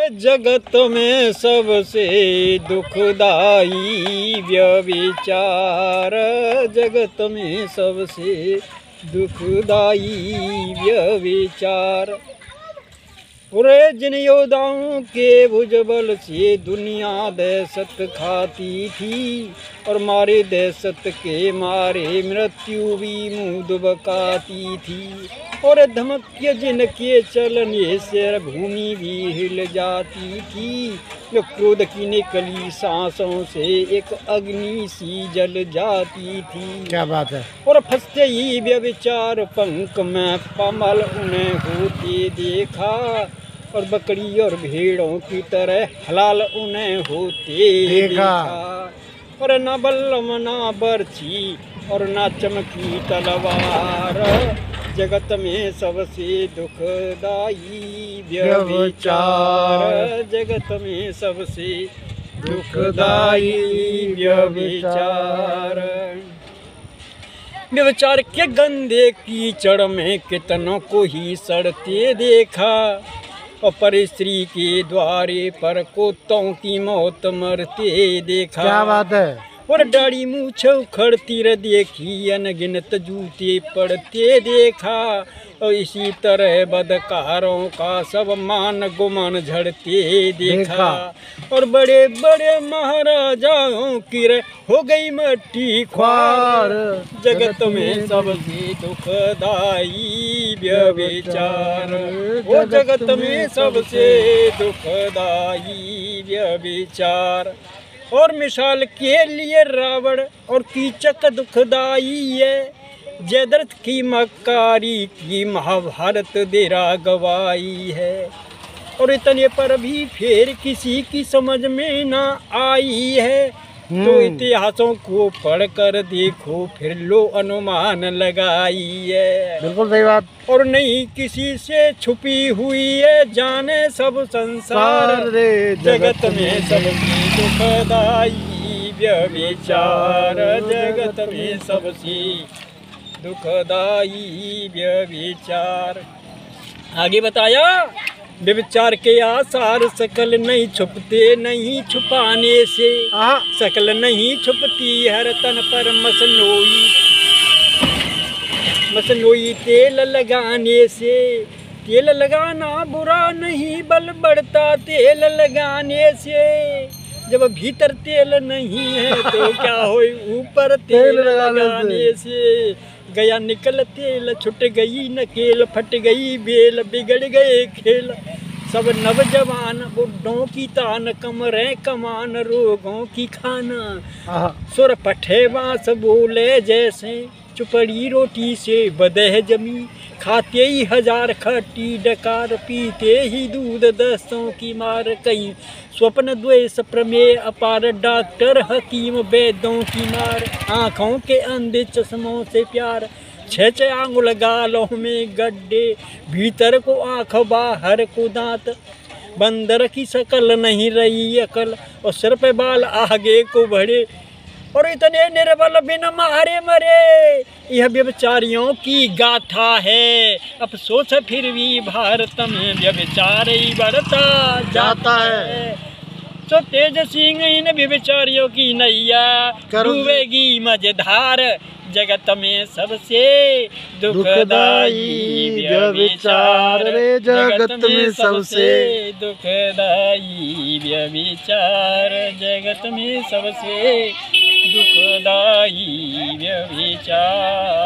जगत में सबसे दुखदाई व्यभिचार, जगत में सबसे दुखदाई व्यभिचार। पूरे जिन योद्धाओं के भुजबल से दुनिया दहशत खाती थी, और मारे दहशत के मारे मृत्यु भी मुँह दुबकाती थी। और धमकिए जिनके चलने से भूमि भी हिल जाती थी, जो क्रोध की निकली सांसों से एक अग्नि सी जल जाती थी। क्या बात है। और फंसते ही व्यभिचार पंख में पमल उन्हें होते देखा, और बकरी और भेड़ों की तरह हलाल उन्हें होते देखा। और न बल्लम न बर्छी और न चमकी तलवार, जगत में सबसे दुखदाई व्यभिचार, जगत में सबसे दुखदाई व्यभिचार। व्यभिचार के गंदे कीचड़ में कितनों को ही सड़ते देखा, और पर स्त्री के द्वारे पर कुत्तों की मौत मरते देखा। क्या बात है। और दाढ़ी मूछ उखड़ती र देखी, अनगिनत जूते पड़ते देखा, और इसी तरह बदकारों का सब मान गुमान झड़ते देखा। और बड़े बड़े महाराजाओं की हो गई मट्टी ख्वार, जगत में सबसे दुखदाई व्यभिचार, वो जगत में सबसे दुखदाई व्यभिचार। और मिसाल के लिए रावण और कीचक दुखदाई है, जयद्रथ की मक्कारी की महाभारत देरा गवाई है। और इतने पर भी फिर किसी की समझ में ना आई है, तो इतिहासों को पढ़कर देखो फिर लो अनुमान लगाई है। बिल्कुल सही बात। और नहीं किसी से छुपी हुई है, जाने सब संसार, जगत में सबसे दुखदाई व्यभिचार, जगत में सबसे दुखदाई व्यभिचार। आगे बताया, व्यभिचार के आसार सकल नहीं छुपते नहीं छुपाने से, सकल नहीं छुपती हर तन पर मसनोई, मसनोई तेल लगाने से। तेल लगाना बुरा नहीं बल बढ़ता तेल लगाने से, जब भीतर तेल नहीं है तो क्या हो ऊपर तेल लगाने से। गया निकल तेल छुट गई नकेल, फट गई बेल बिगड़ गए खेल, सब नवजवान बुढ़ों की तान, कमरें कमान रोगों की खाना। सुर पठे बांस बोले जैसे, चुपड़ी रोटी से बदह जमी, खाते ही हजार खट्टी डकार, पीते ही दूध दस्तों की मार। कई स्वप्न द्वेष प्रमेय अपार, डॉक्टर हकीम वैद्यों की मार। आँखों के अंधे चश्मों से प्यार, छह आंगुल गालों में गड्ढे, भीतर को आँख बाहर को दांत। बंदर की शकल नहीं रही अकल, और सिर पे बाल आगे को बढ़े, और इतने निर्बल बिन मारे मरे। यह व्यभिचारियों की गाथा है, अफसोस फिर भी भारत में व्यभिचार ही बढ़ता जाता है। तो तेज सिंह इन व्यभिचारियों की नैया डूबेगी मझधार, जगत में सबसे दुखदाई व्यभिचार, जगत में सबसे दुखदाई व्यभिचार, जगत में सबसे दुखदाई व्यभिचार।